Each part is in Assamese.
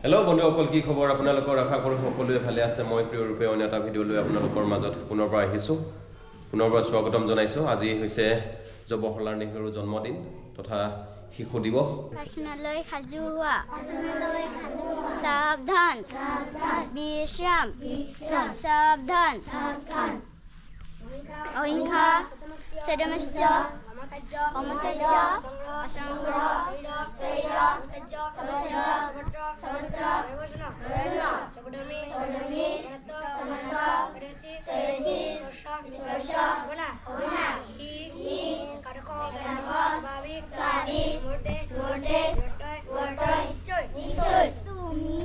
হেল্ল' বন্ধুসকল, কি খবৰ আপোনালোকৰ? আশা কৰোঁ সকলোৱে ভালে আছে। মই প্ৰিয় ৰূপে অন্য এটা ভিডিঅ' লৈ আপোনালোকৰ মাজত পুনৰ পৰা আহিছোঁ, পুনৰ পৰা স্বাগতম জনাইছোঁ। আজি হৈছে জৱাহৰলাল নেহৰুৰ জন্মদিন তথা শিশু দিৱস। প্ৰাৰ্থনালৈ সাজু হোৱা, সাৱধান, বিশ্ৰাম, সাৱধান, অহিংসা, ছদ্মস্ত, সমচাৰ্য, অসংগ্ৰহ, তুমি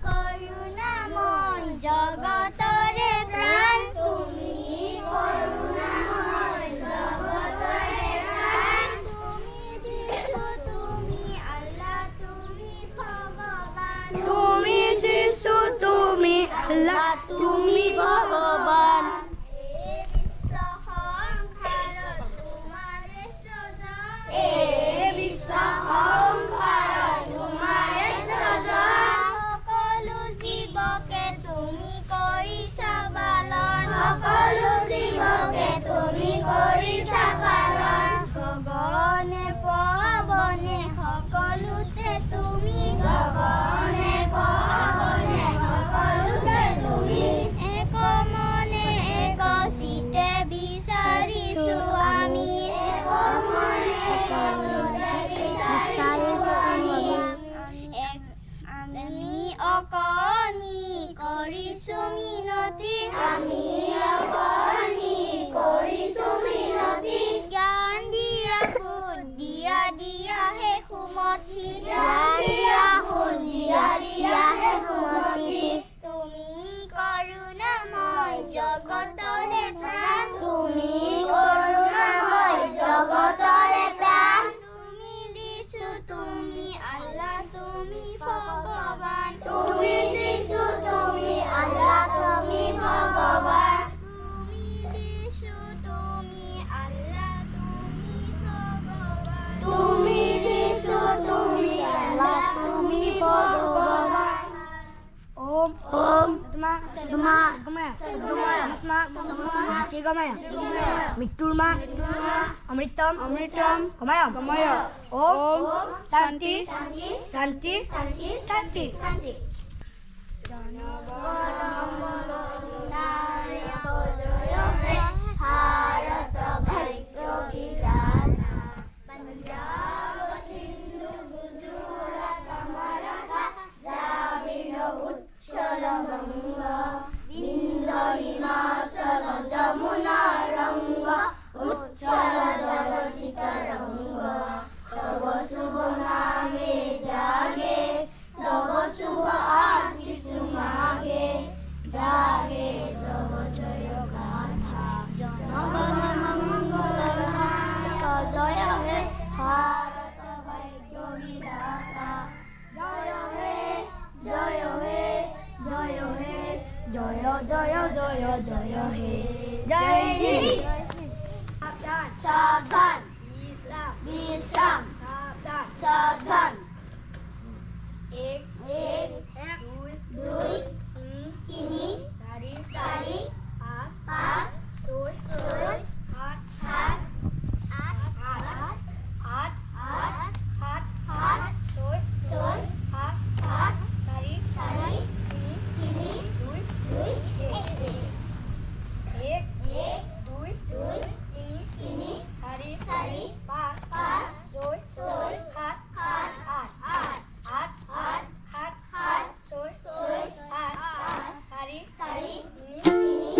করুণাময় জগতরে প্রাণ, তুমি করুণাময় জগতরে প্রাণ, তুমি যিশু, তুমি আল্লাহ, তুমি ভগবান, তুমি যিশু, তুমি আল্লাহ, তুমি ভগবান। গগনে পবনে সকলোতে তুমি, গগনে পবনে সকলোতে তুমি, এক মনে এক চিতে বিচাৰিছো আমি, এক মনে এক চিতে বিচাৰিছো আমি অকণি কৰিছো মিনতি, আমি অকণি কৰিছো মিনতি, জ্ঞান দিয়া দিয়া দিয়া হে সুমতি, দিয়া দিয়া হে সুমতি, তুমি করুণাময় জগতরে প্রাণ, তুমি করুণাময় জগতরে প্রাণ, তুমি যিশু, তুমি আল্লাহ, তুমি ভগবান, তুমি যিশু, তুমি আল্লাহ, তুমি ভগবান, তুমি যিশু, তুমি আল্লাহ, তুমি ভগবান, তুমি যিশু, তুমি আল্লাহ, তুমি ভগবান। Om Sudma Sudma Sudma Jigomaya Miturma Amritam Kamaya Om Shanti Shanti Shanti Bharat भाग्य विधाता, पंजाब सिंधु गुजरात मराठा द्राविड़ उत्कल बंग, विंध्य हिमाचल जमुना रंग, उत्कल जलसित रंग, तब शुभ नामे जागे, तब शुभ आशीष मागे, जागे तब जय गाथा, जनगण मंगल नायक जय हे, भारत भाग्य विधाता, जय हे जय हे जय हे जय जय जय जय हे, जय हिंद। सावधान, विश्राम, सावधान, एक दुई তিনি চাৰি পাঁচ ছয় সাত আঠ ছয় সাত চাৰি তিনি দুই এক দুই তিনি চাৰি পাঁচ ছয় সাত আঠ ছয় সাত চাৰি তিনি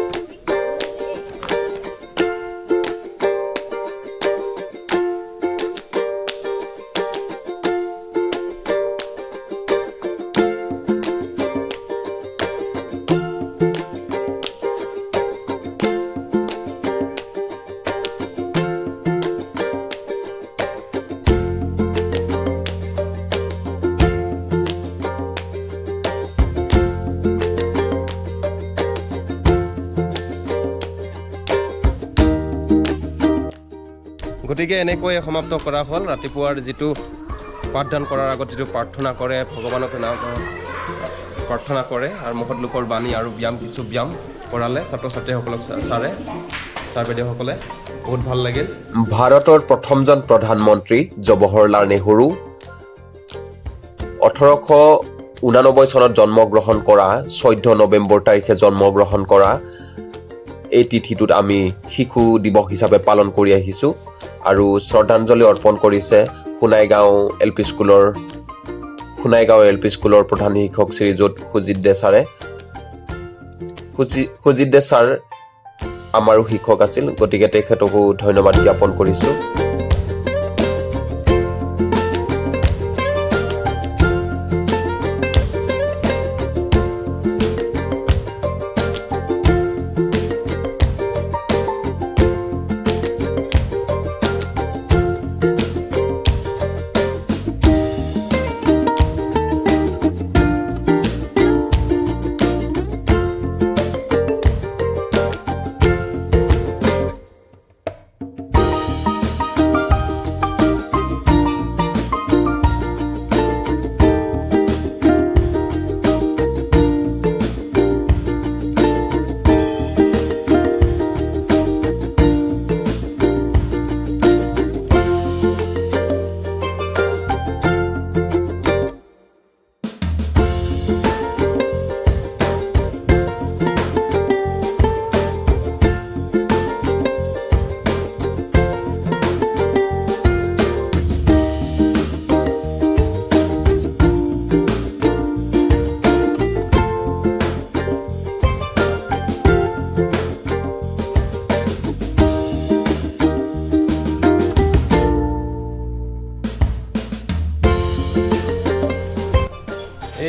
গতিকে এনেকৈ সমাপ্ত কৰা হ'ল ৰাতিপুৱাৰ যিটো পাঠদান কৰাৰ আগত যিটো প্ৰাৰ্থনা কৰে ভগৱানক নাম প্ৰাৰ্থনা কৰে আৰু মুখত লোকৰ বাণী আৰু কিছু ব্যায়াম কৰালে ছাত্ৰ ছাত্ৰীসকলক ছাৰ বাইদেউসকলে বহুত ভাল লাগিল। ভাৰতৰ প্ৰথমজন প্ৰধানমন্ত্ৰী জৱাহৰলাল নেহৰু 1889 চনত জন্মগ্ৰহণ কৰা 14 নৱেম্বৰ তাৰিখে জন্মগ্ৰহণ কৰা এই তিথিটোত আমি শিশু দিৱস হিচাপে পালন কৰি আহিছোঁ আৰু শ্ৰদ্ধাঞ্জলি অৰ্পণ কৰিছে সোণাইগাঁও এল পি স্কুলৰ প্ৰধান শিক্ষক শ্ৰীযুত সুজিত দে ছাৰে। সুজিত দে ছাৰ আমাৰো শিক্ষক আছিল, গতিকে তেখেতকো ধন্যবাদ জ্ঞাপন কৰিছোঁ।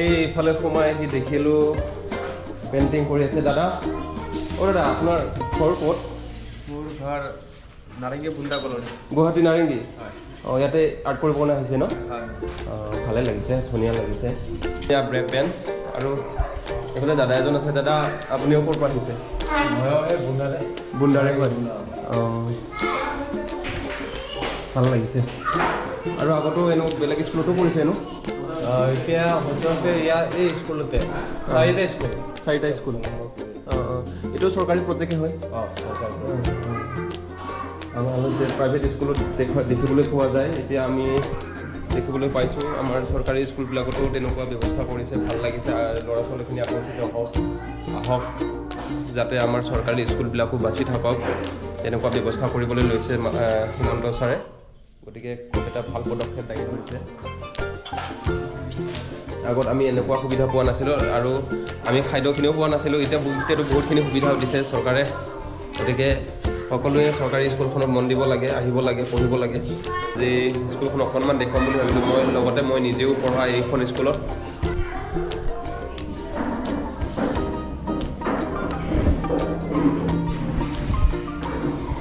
এইফালে সোমাই আহি দেখিলোঁ পেইণ্টিং কৰি আছে দাদা। দাদা আপোনাৰ ঘৰ ক'ত? মোৰ ঘৰ নাৰেংগী বুন্দা কলনী, গুৱাহাটী নাৰেংগী। ইয়াতে আৰ্ট কৰিবলৈ আহিছে ন? হয়। ভালে লাগিছে, ধুনীয়া লাগিছে। এতিয়া ব্ৰেক বেঞ্চ আৰু এইফালে দাদা এজন আছে। দাদা আপুনিও ক'ৰ পৰা আহিছে? ময়ো এই বুন্দাৰে কয়। ভাল লাগিছে। আৰু আগতো বেলেগ স্কুলতো পঢ়িছে ন? এতিয়া সদ্যহতে ইয়াৰ এই স্কুলতে 4টা স্কুল। 4টা স্কুল। এইটো চৰকাৰী প্ৰজেক্টে হয়। আমাৰ যে প্ৰাইভেট স্কুলত দেখিবলৈ পোৱা যায়, এতিয়া আমি দেখিবলৈ পাইছোঁ আমাৰ চৰকাৰী স্কুলবিলাকতো তেনেকুৱা ব্যৱস্থা কৰিছে। ভাল লাগিছে। ল'ৰা ছোৱালীখিনি আকৰ্ষিত আহক, যাতে আমাৰ চৰকাৰী স্কুলবিলাকো বাচি থাকক, তেনেকুৱা ব্যৱস্থা কৰিবলৈ লৈছে হিমন্ত ছাৰে। গতিকে খুব এটা ভাল পদক্ষেপ দাঙি ধৰিছে। আগত আমি এনেকুৱা সুবিধা পোৱা নাছিলোঁ আৰু আমি খাদ্যখিনিও পোৱা নাছিলোঁ। এতিয়াতো বহুতখিনি সুবিধা দিছে চৰকাৰে। গতিকে সকলোৱে চৰকাৰী স্কুলখনত মন দিব লাগে, আহিব লাগে, পঢ়িব লাগে। যে স্কুলখন অকণমান দেখুৱাম বুলি ভাবিলোঁ। লগতে মই নিজেও পঢ়া এইখন স্কুলত।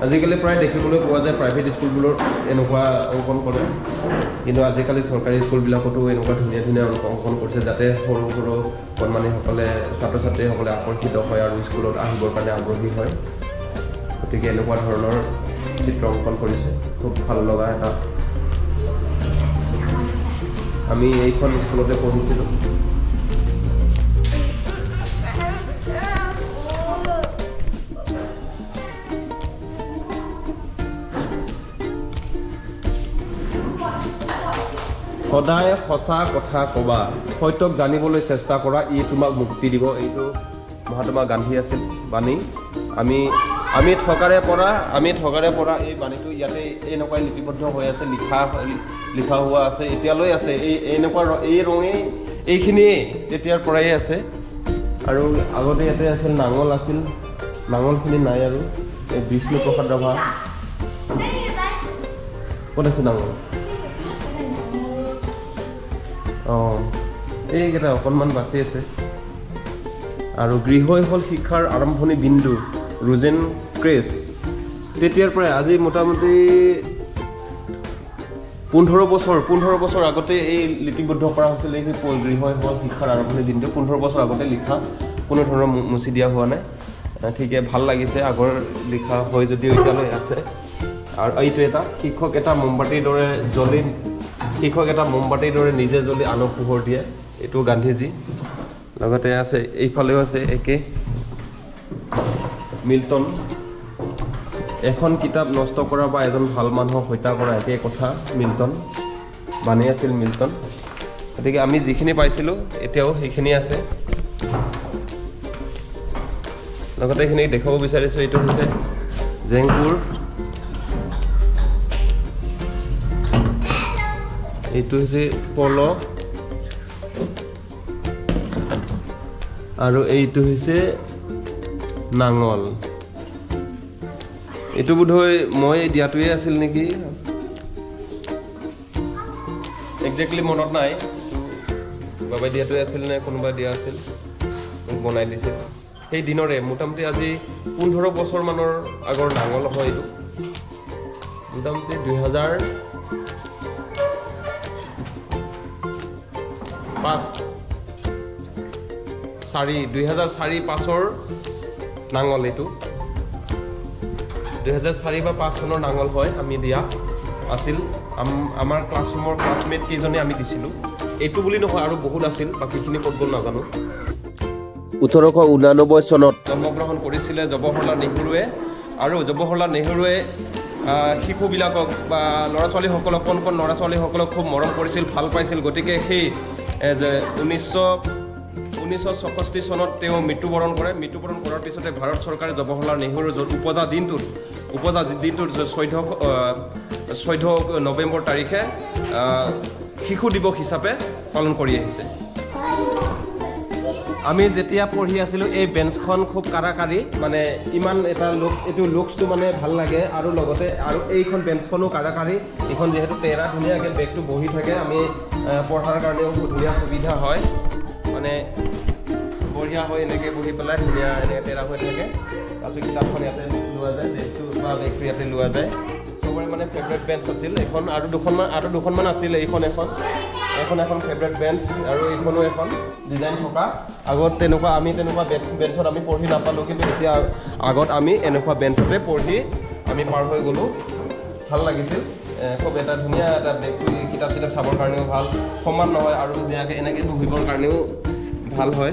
আজিকালি প্ৰায় দেখিবলৈ পোৱা যায় প্ৰাইভেট স্কুলবোৰত এনেকুৱা অংকন কৰে, কিন্তু আজিকালি চৰকাৰী স্কুলবিলাকতো এনেকুৱা ধুনীয়া ধুনীয়া অংকন কৰিছে, যাতে সৰু সৰু কণমানিসকলে ছাত্ৰ ছাত্ৰীসকলে আকৰ্ষিত হয় আৰু স্কুলত আহিবৰ কাৰণে আগ্ৰহী হয়। গতিকে এনেকুৱা ধৰণৰ চিত্ৰ অংকন কৰিছে, খুব ভাল লগা এটা। আমি এইখন স্কুলতে পঢ়িছিলোঁ। সদায় সঁচা কথা ক'বা, সত্যক জানিবলৈ চেষ্টা কৰা, ই তোমাক মুক্তি দিব। এইটো মহাত্মা গান্ধী আছিল বাণী। আমি ঠগাৰে পৰা এই বাণীটো ইয়াতে এনেকুৱাই লিপিবদ্ধ হৈ আছে, লিখা হোৱা আছে, এতিয়ালৈ আছে। এনেকুৱা এই ৰঙেই এইখিনিয়ে তেতিয়াৰ পৰাই আছে। আৰু আগতে ইয়াতে আছিল নাঙল আছিল, নাঙলখিনি নাই আৰু। এই বিষ্ণুপ্ৰসাদ ৰাভা ক'ত আছে নাঙল? এইকেইটা অকণমান বাচি আছে। আৰু গৃহই হ'ল শিক্ষাৰ আৰম্ভণি বিন্দু, ৰোজেন ক্ৰেছ। তেতিয়াৰ পৰাই আজি মোটামুটি 15 বছৰ আগতে এই লিপিবদ্ধ কৰা হৈছিল। এই গৃহই হ'ল শিক্ষাৰ আৰম্ভণি বিন্দু 15 বছৰ আগতে লিখা, কোনো ধৰণৰ মুচি দিয়া হোৱা নাই। ঠিকে ভাল লাগিছে। আগৰ লিখা হয় যদিও এতিয়ালৈ আছে। আৰু এইটো এটা শিক্ষক এটা মোমবাতিৰ দৰে জ্বলি শিক্ষক এটা মোমবাতিৰ দৰে নিজে জ্বলি আনক পোহৰ দিয়ে এইটো গান্ধীজী লগতে আছে এইফালেও আছে একে মিল্টন এখন কিতাপ নষ্ট কৰা বা এজন ভাল মানুহক হত্যা কৰা একে কথা মিল্টন বাণী আছিল মিল্টন গতিকে আমি যিখিনি পাইছিলোঁ এতিয়াও সেইখিনি আছে লগতে এইখিনি দেখাব বিচাৰিছোঁ এইটো হৈছে জেংপুৰ এইটো হৈছে পল আৰু এইটো হৈছে নাঙল এইটো বোধহয় মই দিয়াটোৱে আছিল নেকি একজেক্টলি মনত নাই বাবাই দিয়াটোৱে আছিল নে কোনোবাই দিয়া আছিল মোক বনাই দিছিল সেই দিনৰে মোটামুটি আজি 15 বছৰ মানৰ আগৰ নাঙল হয় এইটো মোটামুটি 2004-5ৰ নাঙল এইটো 2004 বা 5 চনৰ নাঙল হয় আমি দিয়া আছিল আমাৰ ক্লাছৰুমৰ ক্লাছমেট কেইজনে আমি দিছিলোঁ এইটো বুলি নহয় আৰু বহুত আছিল বাকীখিনি ক'ত গ'ল নাজানো 1889 চনত জন্মগ্ৰহণ কৰিছিলে জৱাহৰলাল নেহৰুৱে আৰু জৱাহৰলাল নেহৰুৱে শিশুবিলাকক বা ল'ৰা ছোৱালীসকলক কোন ল'ৰা ছোৱালীসকলক খুব মৰম কৰিছিল ভাল পাইছিল গতিকে সেই যে 1964 চনত তেওঁ মৃত্যুবৰণ কৰাৰ পিছতে ভাৰত চৰকাৰে জৱাহৰলাল নেহৰুৰ উপজা দিনটোত 14 নৱেম্বৰ তাৰিখে শিশু দিৱস হিচাপে পালন কৰি আহিছে আমি যেতিয়া পঢ়ি আছিলোঁ এই বেঞ্চখন খুব কাৰাকাৰী মানে ইমান এটা এইটো লুকছটো মানে ভাল লাগে আৰু লগতে আৰু এইখন বেঞ্চখনো কাৰাকাৰী এইখন যিহেতু তেৰা ধুনীয়াকৈ বেগটো বহি থাকে আমি পঢ়াৰ কাৰণেও ধুনীয়া সুবিধা হয় মানে বঢ়িয়া হয় এনেকৈ বহি পেলাই ধুনীয়া এনেকৈ তেৰা হৈ থাকে তাৰপিছত কিতাপখন ইয়াতে লোৱা যায় বেগটো বা বেগটো ইয়াতে লোৱা যায় চবৰে মানে ফেভৰেট বেঞ্চ আছিল এখন আৰু দুখনমান আছিল এখন ফেভৰেট বেঞ্চ আৰু এইখনো এখন ডিজাইন থকা আগত আমি তেনেকুৱা বেঞ্চত আমি পঢ়ি নাপালোঁ কিন্তু এতিয়া আগত আমি এনেকুৱা বেঞ্চতে পঢ়ি আমি পাৰ হৈ গ'লোঁ ভাল লাগিছিল খুব এটা ধুনীয়া এটা বেগটো কিতাপ চিতাপ চাবৰ কাৰণেও ভাল সমান নহয় আৰু ধুনীয়াকৈ এনেকৈ বহিবৰ কাৰণেও ভাল হয়